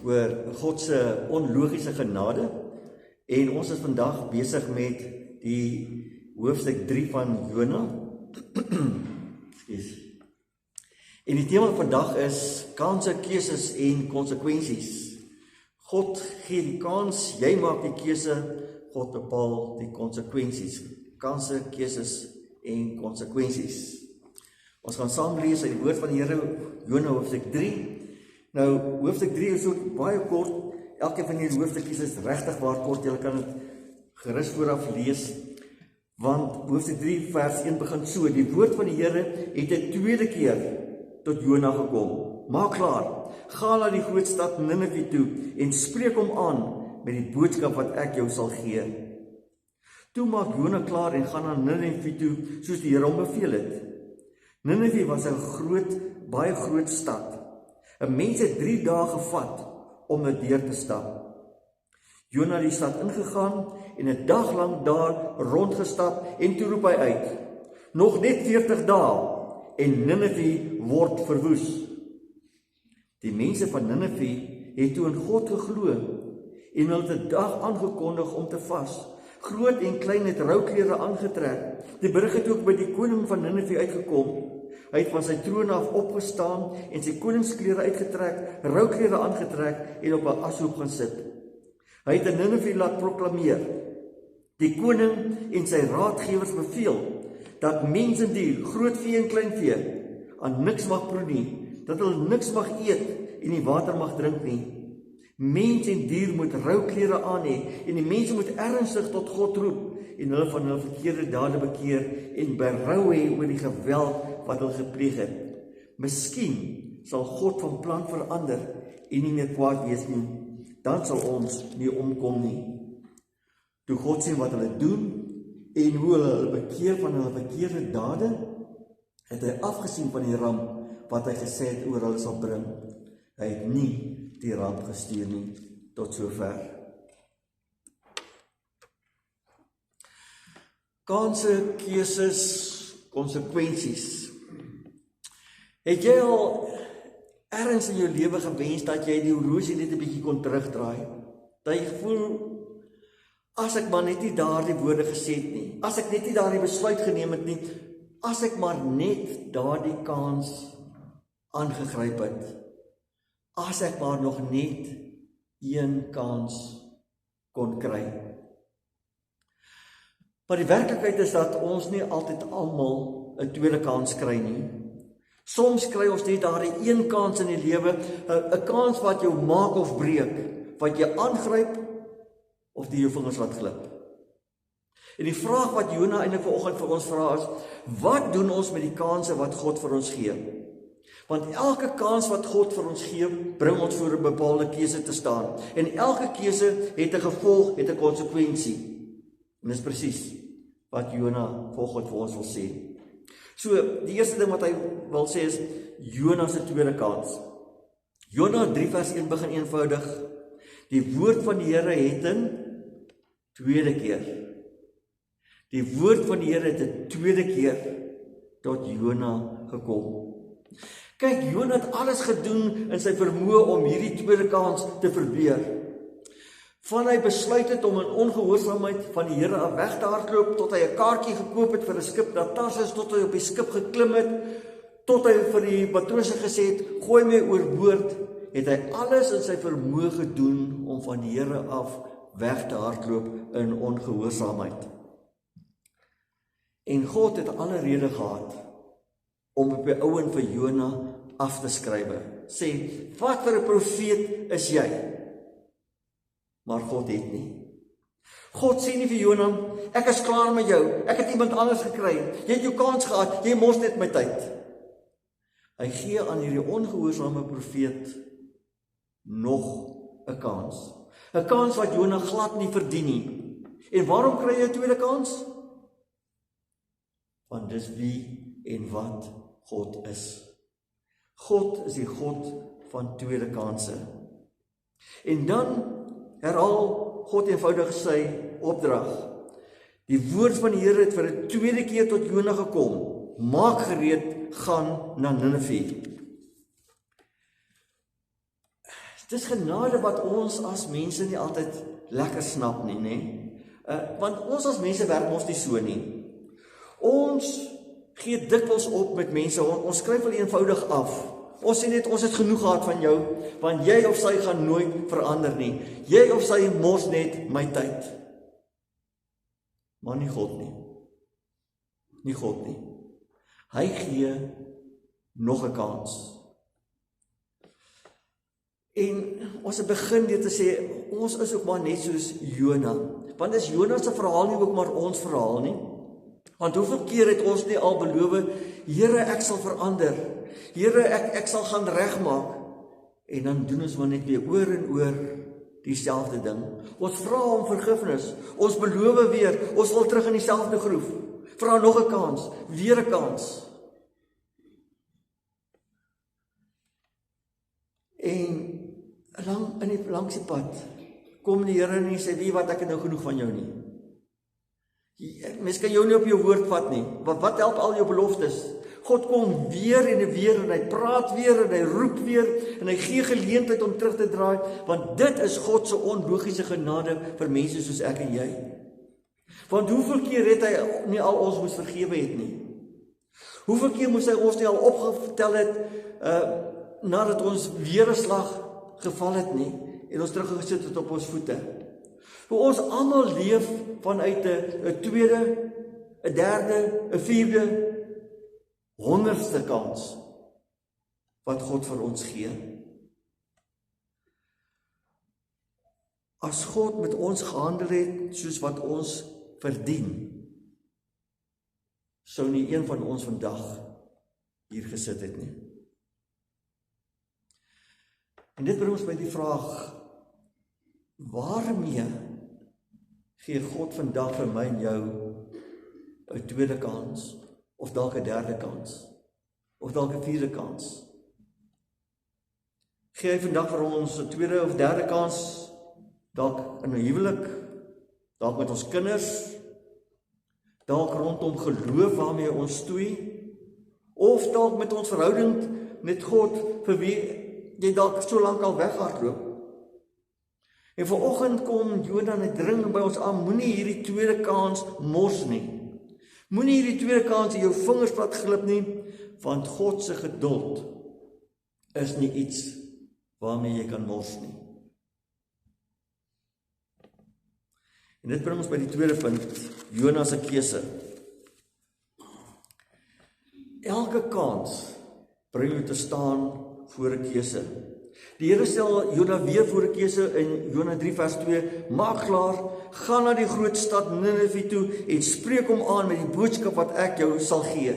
oor God se onlogiese genade en ons is vandag besig met die hoofstuk 3 van Jona. Ekskuus. En die tema vandag is kanse, keuses en konsekwensies. God gee die kans, jy maak die keuse, God bepaal die konsekwensies. Kanse, keuses en konsekwensies. Ons gaan saam lees uit die woord van die Here, Jona hoofstuk 3. Nou, hoofstuk 3 is ook baie kort. Elke van hierdie hoofstukkies is regtig waar kort. Julle kan dit gerus vooraf lees. Want hoofstuk 3 vers 1 begin so: die woord van die Here het 'n tweede keer tot Jona gekom. Maak klaar, ga na die groot stad Ninive toe en spreek hom aan met die boodskap wat ek jou sal gee. Toe maak Jona klaar en gaan na Ninive toe soos die Here hom beveel het. Ninive was 'n baie groot stad. 'n Mens het 3 dae gevat om dit deur te stap. Jona het die stad ingegaan en 'n dag lank daar rondgestap en toe roep hy uit: nog net 40 dae en Ninive word verwoes. Die mense van Ninive het toe in God geglo en hulle het 'n dag aangekondig om te vas. Groot en klein het rouklere aangetrek. Die berig het ook by die koning van Ninive uitgekom. Hy het van sy troon af opgestaan en sy koningsklere uitgetrek, rouklere aangetrek en op 'n ashoop gaan sit. Hy het in Ninive laat proklameer: die koning en sy raadgewers beveel dat mens en dier, groot vee en klein vee, aan niks mag proe nie, dat hulle niks mag eet en nie water mag drink nie. Mens en dier moet rouklere aan hê en die mense moet ernstig tot God roep en hulle van hulle verkeerde dade bekeer en berou hê oor die geweld wat hulle gepleeg het. Miskien sal God van plan verander en nie meer kwaad wees nie. Dan sal ons nie omkom nie. Toe God sien wat hulle doen en hoe hulle bekeer van hulle verkeerde dade, het hy afgesien van die ramp wat hy gesê het oor hulle sal bring. Hy het nie die ramp gestuur nie, tot sover. Kanse, keuses, konsekwensies. Het jy al ergens in jou lewe gewens dat jy die horlosie net 'n bietjie kon terugdraai? Dat jy gevoel, as ek maar net nie daardie woorde gesê het nie, as ek net nie daardie besluit geneem het nie, as ek maar net daardie kans aangegryp het, as ek maar nog net een kans kon kry. Maar die werklikheid is dat ons nie altyd almal 'n tweede kans kry nie. Soms kry ons net daardie een kans in die lewe, 'n kans wat jou maak of breek, wat jy aangryp of die jou vingers laat glip. En die vraag wat Jona eintlik vanoggend vir ons vra is: wat doen ons met die kansse wat God vir ons gee? Want elke kans wat God vir ons gee, bring ons voor 'n bepaalde keuse te staan. En elke keuse het 'n gevolg, het 'n konsekwensie. En dis presies wat Jona vanoggend vir ons wil sê. So, die eerste ding wat hy wil sê is Jona se tweede kans. Jona 3 vers 1 begin eenvoudig: die woord van die Here het 'n tweede keer. Die woord van die Here het 'n tweede keer tot Jona gekom. Kyk, Jona het alles gedoen in sy vermoë om hierdie tweede kans te verbeur. Van hy besluit het om in ongehoorsaamheid van die Here af weg te hardloop, tot hy 'n kaartjie gekoop het vir 'n skip na Tarsus, tot hy op die skip geklim het, tot hy vir die matrose gesê het: gooi my oorboord, het hy alles in sy vermoë gedoen om van die Here af weg te hardloop in ongehoorsaamheid. En God het alle rede gehad om op die ouen vir Jona af te skrywe. Sê, wat vir 'n profeet is jy? Maar God het nie. God sê nie vir Jona: ek is klaar met jou, ek het iemand anders gekry, jy het jou kans gehad, jy mors net my tyd. Hy gee aan hierdie ongehoorsame profeet nog 'n kans. 'n Kans wat Jona glad nie verdien nie. En waarom kry jy 'n tweede kans? Want dis wie en wat God is. God is die God van tweede kanse. En dan herhaal God eenvoudig sy opdrag. Die woord van die Here het vir 'n tweede keer tot Jona gekom. Maak gereed, gaan na Ninive. Dis genade wat ons as mense nie altyd lekker snap nie, né? Want ons as mense werk ons nie so nie. Ons gee dikwels op met mense, ons skryf hulle eenvoudig af. Ons sê net, ons het genoeg gehad van jou, want jy of sy gaan nooit verander nie. Jy of sy mors net my tyd. Maar nie God nie. Nie God nie. Hy gee nog 'n kans. En ons het begin deur te sê, ons is ook maar net soos Jona. Want is Jona se verhaal nie ook maar ons verhaal nie? Want hoeveel keer het ons nie al beloof, Here, ek sal verander. Here, ek sal gaan regmaak. En dan doen ons maar net weer oor en oor dieselfde ding. Ons vra om vergifnis. Ons beloof weer, ons wil terug in dieselfde groef. Vra nog 'n kans, weer 'n kans. En langs die pad kom die Here en sê, wie wat, ek het nou genoeg van jou nie. Mens kan jou nie op jou woord vat nie. Wat help al jou beloftes? God kom weer en hy praat weer en hy roep weer en hy gee geleentheid om terug te draai, want dit is God se onlogiese genade vir mense soos ek en jy. Want hoeveel keer het hy nie al ons moes vergewe het nie? Hoeveel keer moes hy ons nie al opgetel het nadat ons weer 'n slag geval het nie en ons teruggesit het op ons voete? Hoe ons almal leef vanuit 'n tweede, 'n derde, 'n vierde, 100ste kans wat God vir ons gee. As God met ons gehandel het soos wat ons verdien, sou nie een van ons vandag hier gesit het nie. En dit bring ons by die vraag, waarmee gee God vandag vir my en jou 'n tweede kans, of dalk 'n derde kans, of dalk 'n vierde kans? Gee hy vandag vir ons 'n tweede of derde kans, dalk in 'n huwelik, dalk met ons kinders, dalk rondom geloof waarmee ons stoei, of dalk met ons verhouding met God, vir wie jy dalk so lank al weghardloop. En vanoggend kom Jona en hy dring by ons aan, moenie hierdie tweede kans mors nie. Moenie hierdie tweede kans in jou vingers plat glip nie, want God se geduld is nie iets waarmee jy kan mors nie. En dit bring ons by die tweede punt, Jona se keuse. Elke kans bring jou te staan voor 'n keuse. Die Here stel Jona weer voor 'n keuse in Jona 3 vers 2, maak klaar, gaan na die groot stad Ninive toe en spreek hom aan met die boodskap wat ek jou sal gee.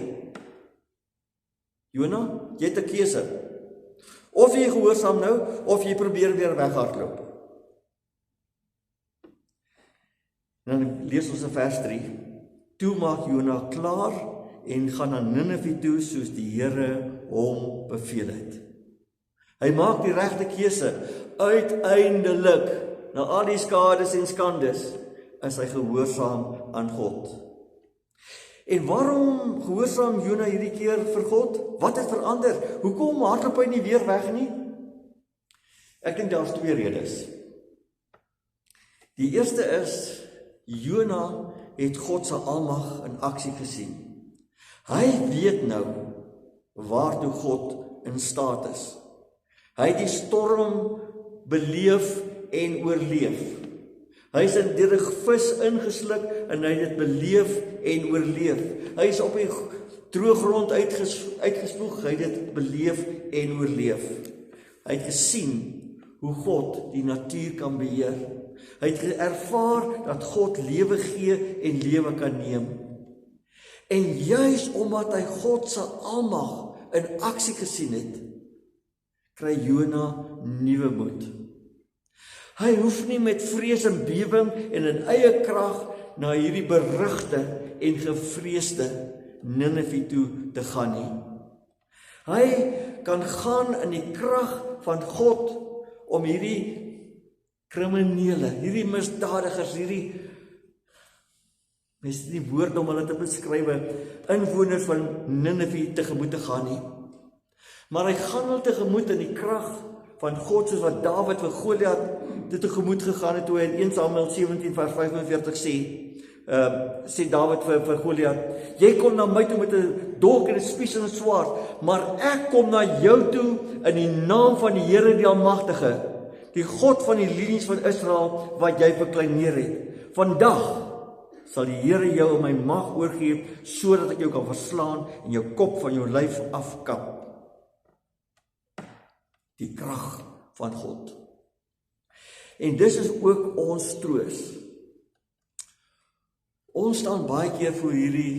Jona, jy het 'n keuse. Of jy gehoorsaam nou, of jy probeer weer weghardloop. Dan lees ons in vers 3, toe maak Jona klaar en gaan na Ninive toe soos die Here hom beveel het. Hy maak die regte keuse. Uiteindelik, na al die skades en skandes, is hy gehoorsaam aan God. En waarom gehoorsaam Jona hierdie keer vir God? Wat het verander? Hoekom hardloop hy nie weer weg nie? Ek dink daar's twee redes. Die eerste is, Jona het God se almag in aksie gesien. Hy weet nou waartoe God in staat is. Hy het die storm beleef en oorleef. Hy is in die vis ingesluk en hy het dit beleef en oorleef. Hy is op die droë grond uitgespoeg, hy het dit beleef en oorleef. Hy het gesien hoe God die natuur kan beheer. Hy het ervaar dat God lewe gee en lewe kan neem. En juis omdat hy God se almag in aksie gesien het, kry Jona nuwe moed. Hy hoef nie met vrees en bewering en in eie krag na hierdie berugte en gevreesde Ninive toe te gaan nie. Hy kan gaan in die krag van God om hierdie kriminele, hierdie misdadigers, mens het nie woorde om hulle te beskryf, inwoners van Ninive tegemoet te gaan nie. Maar hy gaan hulle tegemoet in die krag van God, soos wat Dawid vir Goliat dit tegemoet gegaan het, toe hy in 1 Samuel 17 vers 45 sê Dawid vir Goliat, jy kom na my toe met 'n dolk en 'n spies en 'n swaard, maar ek kom na jou toe in die naam van die Here die Almagtige, die God van die linies van Israel, wat jy verkleineer het. Vandag sal die Here jou in my mag oorgee, sodat ek jou kan verslaan en jou kop van jou lyf afkap. Die krag van God. En dis is ook ons troos. Ons staan baie keer voor hierdie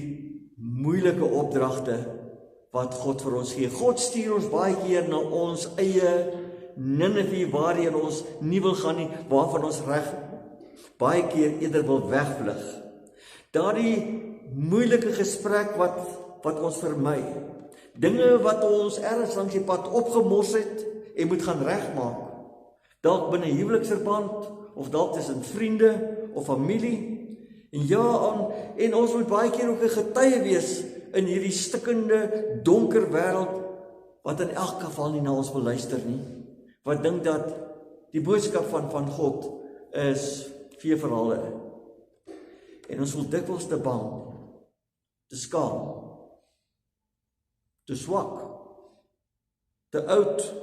moeilike opdragte wat God vir ons gee. God stuur ons baie keer na ons eie Ninive, waarheen ons nie wil gaan nie, waarvan ons baie keer eerder wil wegvlug. Daardie moeilike gesprek wat ons vermy, dinge wat ons ergens langs die pad opgemors het en moet gaan regmaak, dalk binne huweliksverband of dalk tussen vriende of familie. En ons moet baie keer ook 'n getuie wees in hierdie stikkende, donker wêreld wat in elk geval nie na ons wil luister nie. Wat dink dat die boodskap van God is feeverhale. En ons voel dikwels te bang, te skaam, te swak, te oud,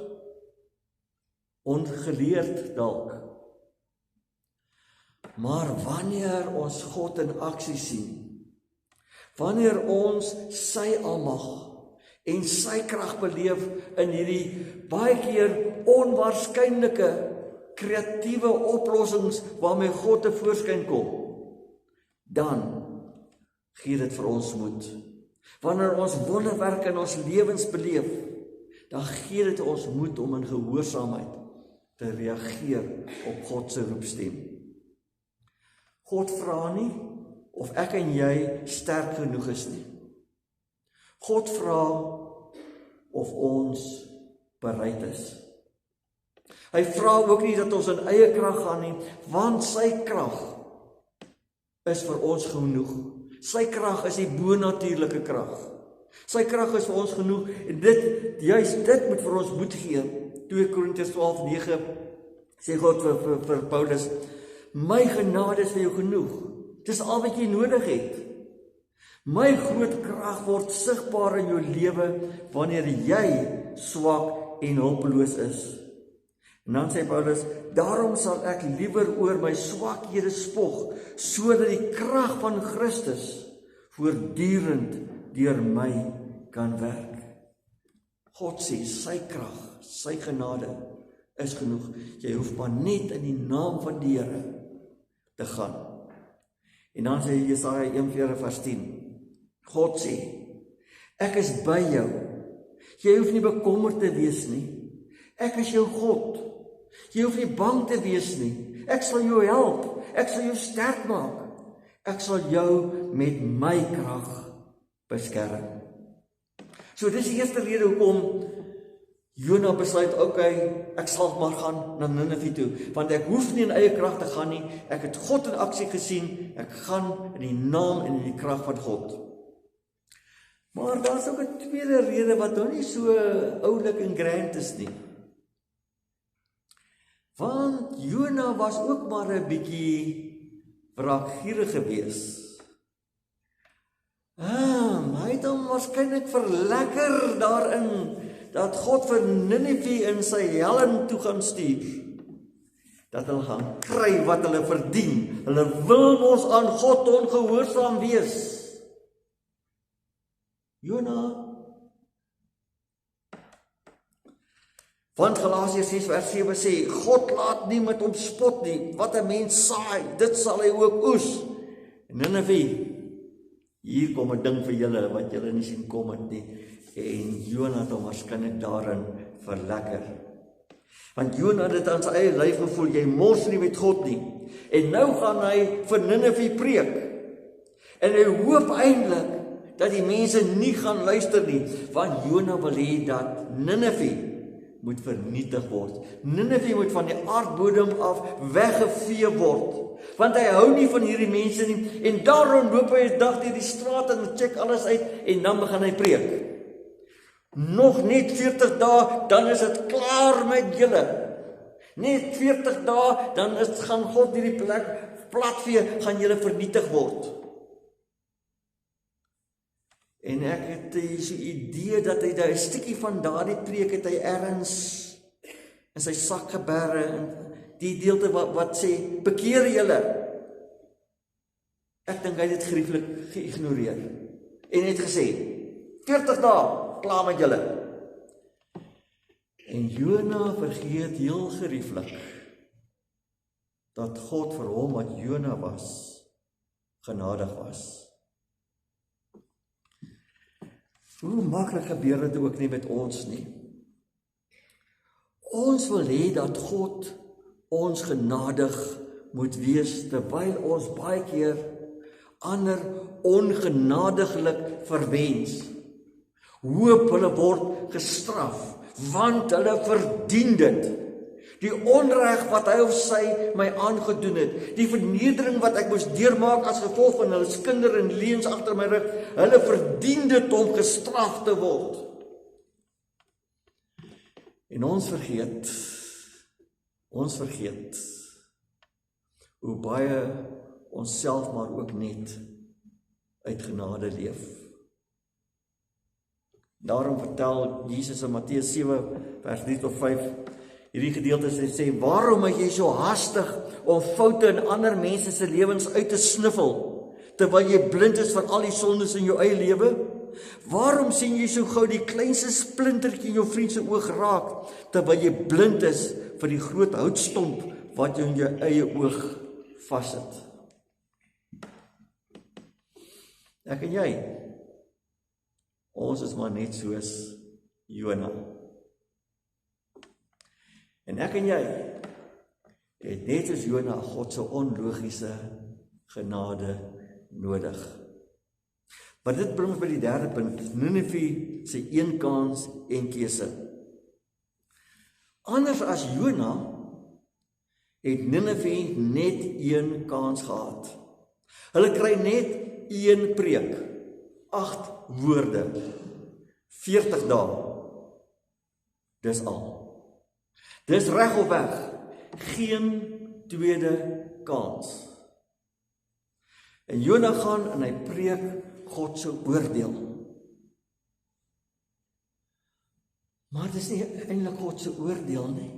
ongeleerd dalk. Maar wanneer ons God in aksie sien, wanneer ons sy almag en sy krag beleef in hierdie baie keer onwaarskynlike kreatiewe oplossings waarmee God tevoorskyn kom, dan gee dit vir ons moed. Wanneer ons wonderwerke in ons lewens beleef, dan gee dit ons moed om in gehoorsaamheid te reageer op God se roepstem. God vra nie of ek en jy sterk genoeg is nie. God vra of ons bereid is. Hy vra ook nie dat ons in eie krag gaan nie, want sy krag is vir ons genoeg. Sy krag is die bonatuurlike krag. Sy krag is vir ons genoeg en dit moet vir ons moed gee. 2 Korintiërs 12:9 sê God vir Paulus, my genade is vir jou genoeg. Dis al wat jy nodig het. My groot krag word sigbaar in jou lewe wanneer jy swak en hulpeloos is. En dan sê Paulus, daarom sal ek liewer oor my swakhede spog, sodat die krag van Christus voortdurend deur my kan werk. God sê, sy krag, sy genade is genoeg. Jy hoef maar net in die naam van die Here te gaan. En dan sê Jesaja 41 vers 10, God sê, ek is by jou. Jy hoef nie bekommerd te wees nie. Ek is jou God. Jy hoef nie bang te wees nie. Ek sal jou help. Ek sal jou sterk maak. Ek sal jou met my krag beskerm. So dis die eerste rede hoekom Jona besluit, ek sal maar gaan na Ninive toe, want ek hoef nie in eie krag te gaan nie, ek het God in aksie gesien, ek gaan in die naam en in die krag van God. Maar daar is ook 'n tweede rede wat nou nie so oulik en grand is nie. Want Jona was ook maar 'n bietjie wraakgierig gewees. Hy het hom waarskynlik verlekker daarin dat God vir Ninive in sy helm toe gaan stuur. Dat hulle gaan kry wat hulle verdien. Hulle wil mos aan God ongehoorsaam wees. Jona. Want Galasiërs 6 vers 7 sê, God laat nie met hom spot nie. Wat 'n mens saai, dit sal hy ook oes. En Ninive, hier kom 'n ding vir julle wat julle nie sien kom het nie. En Jona het hom waarskynlik daarin verlekker. Want Jona het dit aan sy eie lyf gevoel, jy mors nie met God nie. En nou gaan hy vir Ninive preek. En hy hoop eintlik dat die mense nie gaan luister nie, want Jona wil hê dat Ninive moet vernietig word. Ninive moet van die aardbodem af weggevee word, want hy hou nie van hierdie mense nie, en daarom loop hy 'n dag deur die straat en check alles uit, en dan begin hy preek. Nog net 40 dae, dan is dit klaar met julle. Net 40 dae, dan gaan God hierdie plek platvee, gaan julle vernietig word. En ek het so 'n idee dat hy daai stukkie van daardie preek het hy ergens in sy sak geberre, en die gedeelte wat sê, bekeer julle. Ek dink hy het dit gerieflik geïgnoreer. En het gesê, 40 dae, klaar met julle. En Jona vergeet heel gerieflik dat God vir hom wat Jona was, genadig was. Hoe maklik gebeur dit ook nie met ons nie. Ons wil hê dat God ons genadig moet wees, terwyl ons baie keer ander ongenadiglik verwens. Hoop hulle word gestraf, want hulle verdien dit. Die onreg wat hy of sy my aangedoen het, die vernedering wat ek moes deurmaak as gevolg van hulle skinder en leuns agter my rug, hulle verdien dit om gestraf te word. En ons vergeet hoe baie ons self maar ook net uit genade leef. Daarom vertel Jesus in Matteus 7 vers 3-5 hierdie gedeelte sê, waarom is jy so hastig om foute in ander mense se lewens uit te sniffel, terwyl jy blind is van al die sondes in jou eie lewe? Waarom sien jy so gou die kleinste splintertjie in jou vriend se oog raak, terwyl jy blind is vir die groot houtstomp wat jy in jou eie oog vassit? Ek en jy, ons is maar net soos Jona. En ek en jy het net as Jona God se onlogiese genade nodig. Maar dit bring ons by die derde punt, Nineve se een kans en keuse. Anders as Jona het Nineve net een kans gehad. Hulle kry net een preek, 8 woorde, 40 dae. Dis al. Dis reg op weg, geen tweede kans. En Jona gaan en hy preek God se oordeel. Maar dis nie eintlik God se oordeel nie.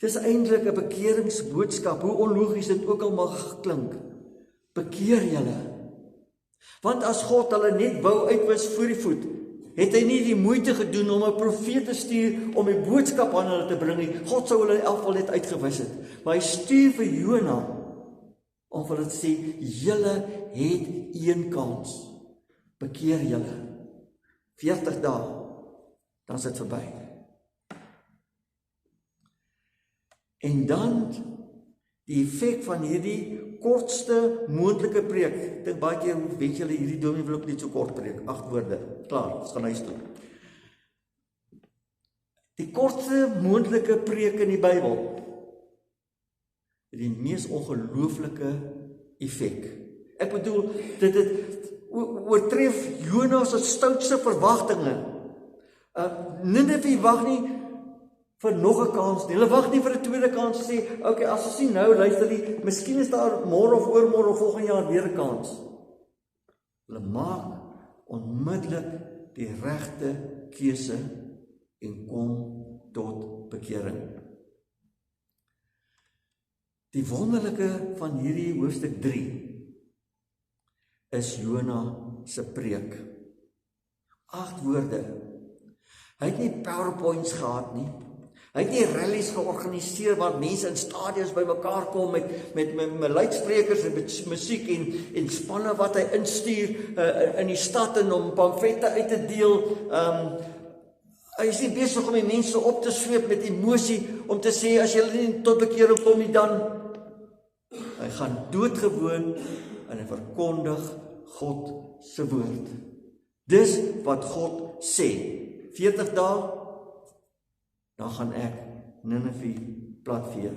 Dis eintlik 'n bekeringsboodskap, hoe onlogies dit ook al mag klink. Bekeer julle. Want as God hulle net wou uitwis voor die voet, het hy nie die moeite gedoen om 'n profeet te stuur om die boodskap aan hulle te bring nie. God sou hulle in elk geval net uitgewis het. Maar hy stuur vir Jona om vir hulle te sê, julle het een kans. Bekeer julle. 40 dae, dan is dit verby. En dan die effek van hierdie kortste moontlike preek. Ek dink baie keer weet julle hierdie dominee wil ook net so kort preek, 8 woorde. Klaar, ons gaan huis toe. Die kortste moontlike preek in die Bybel het die mees ongelooflike effek. Ek bedoel, dit oortref Jona se stoutste verwagtinge. Nineve wag nie vir nog 'n kans nie. Hulle wag nie vir 'n tweede kans te sê, okay, as ons sien nou, luister die, miskien is daar môre of oormôre of volgende jaar weer 'n kans. Hulle maak onmiddellik die regte keuse en kom tot bekering. Die wonderlike van hierdie hoofstuk 3 is Jona se preek. 8 woorde. Hy het nie PowerPoints gehad nie. Hy het nie rallies georganiseer waar mense in stadions bymekaar kom met luidsprekers en met musiek en spanne wat hy instuur in die stad en om pamflette uit te deel. Hy is nie besig om die mense op te sweep met emosie om te sê as jy nie tot bekering kom nie, dan hy gaan doodgewoon en hy verkondig God se woord. Dis wat God sê. 40 dae, dan gaan ek Nineve platvee.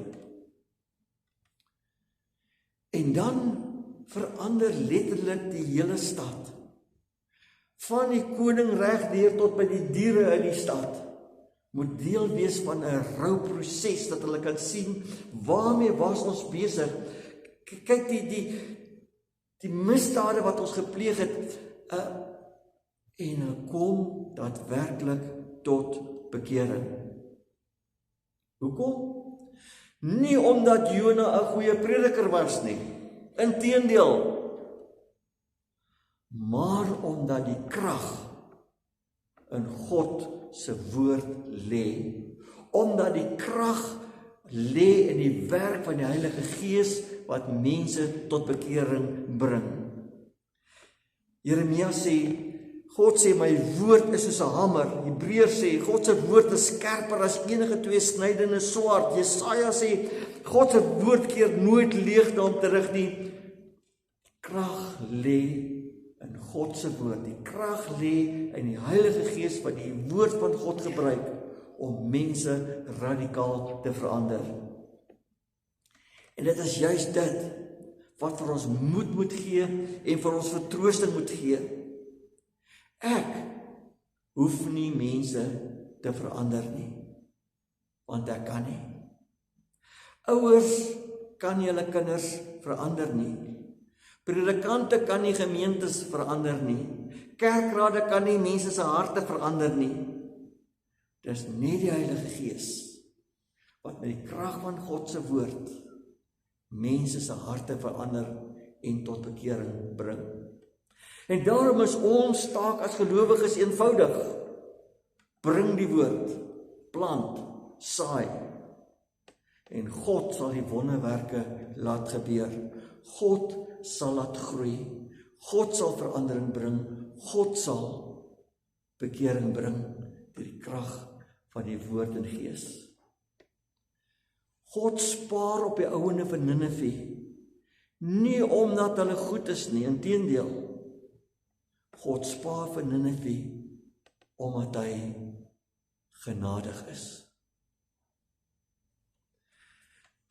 En dan verander letterlik die hele stad. van die koning reg deur tot by die diere in die stad, moet deel wees van 'n rouproses, dat hulle kan sien, waarmee was ons besig. Kyk die misdade wat ons gepleeg het, en hulle kom daadwerklik tot bekering. Hoekom? Nie omdat Jona 'n goeie prediker was nie, inteendeel, maar omdat die krag in God se woord lê, omdat die krag lê in die werk van die Heilige Gees wat mense tot bekering bring. Jeremia sê, God sê, my woord is soos 'n hamer. Hebreërs sê, God se woord is skerper as enige tweesnydende swaard. Jesaja sê, God se woord keer nooit leeg na hom terug nie. Krag lê in God se woord. Die krag lê in die Heilige Gees wat die woord van God gebruik om mense radikaal te verander. En dit is juist dit wat vir ons moed moet gee en vir ons vertroosting moet gee. Ek hoef nie mense te verander nie, want ek kan nie. Ouers kan nie hulle kinders verander nie. Predikante kan nie gemeentes verander nie. Kerkrade kan nie mense se harte verander nie. Dis net die Heilige Gees wat met die krag van God se woord mense se harte verander en tot bekering bring. En daarom is ons taak as gelowiges eenvoudig. Bring die woord, plant, saai. En God sal die wonderwerke laat gebeur. God sal laat groei. God sal verandering bring. God sal bekering bring deur die krag van die woord en gees. God spaar op die ouene van Ninive. Nie omdat hulle goed is nie, inteendeel. God spaar vir Ninive omdat hy genadig is.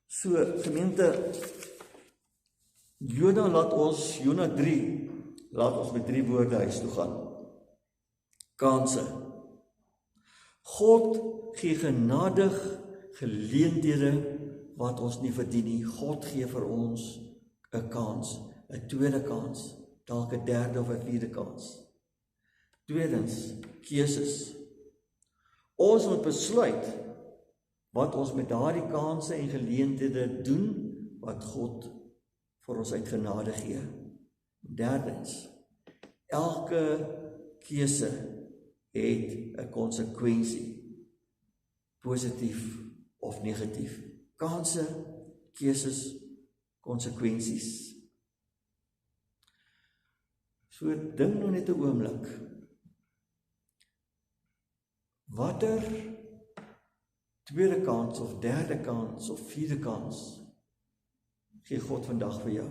So, gemeente, Jona 3, laat ons met 3 woorde huis toe gaan. Kanse. God gee genadig geleenthede wat ons nie verdien nie. God gee vir ons 'n kans, 'n tweede kans, dalk 'n derde of 'n vierde kans. Tweedens, keuses. Ons moet besluit wat ons met daardie kansse en geleenthede doen wat God vir ons uit genade gee. Derdens, elke keuse het 'n konsekwensie, positief of negatief. Kanse, keuses, konsekwensies. So dink nou net 'n oomblik. Watter tweede kans of derde kans of vierde kans gee God vandag vir jou?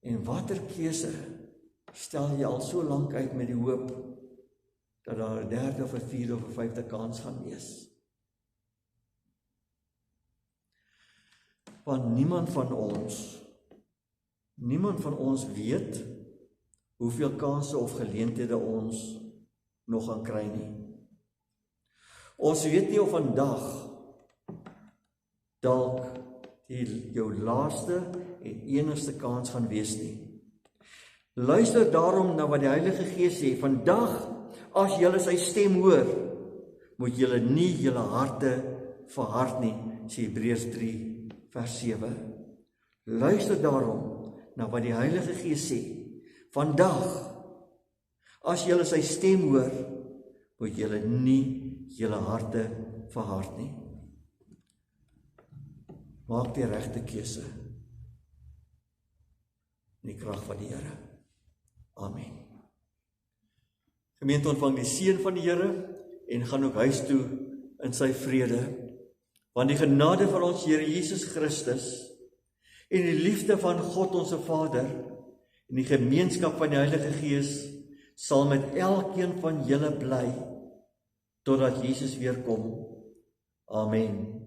En watter keuse stel jy al so lank uit met die hoop dat daar 'n derde of 'n vierde of 'n vyfde kans gaan wees? Want niemand van ons weet hoeveel kansse of geleenthede ons nog gaan kry nie. Ons weet nie of vandag dalk jou laaste en enigste kans gaan wees nie. Luister daarom na wat die Heilige Gees sê. Vandag, as julle sy stem hoor, moet julle nie julle harte verhard nie, sê Hebreërs 3 vers 7. Luister daarom na wat die Heilige Gees sê. Vandag, as julle sy stem hoor, moet julle nie julle harte verhard nie. Maak die regte keuse in die krag van die Here. Amen. Gemeente, ontvang die seën van die Here en gaan ook huis toe in sy vrede. Want die genade van ons Here Jesus Christus en die liefde van God ons Vader en die gemeenskap van die Heilige Gees sal met elkeen van julle bly totdat Jesus weer kom. Amen.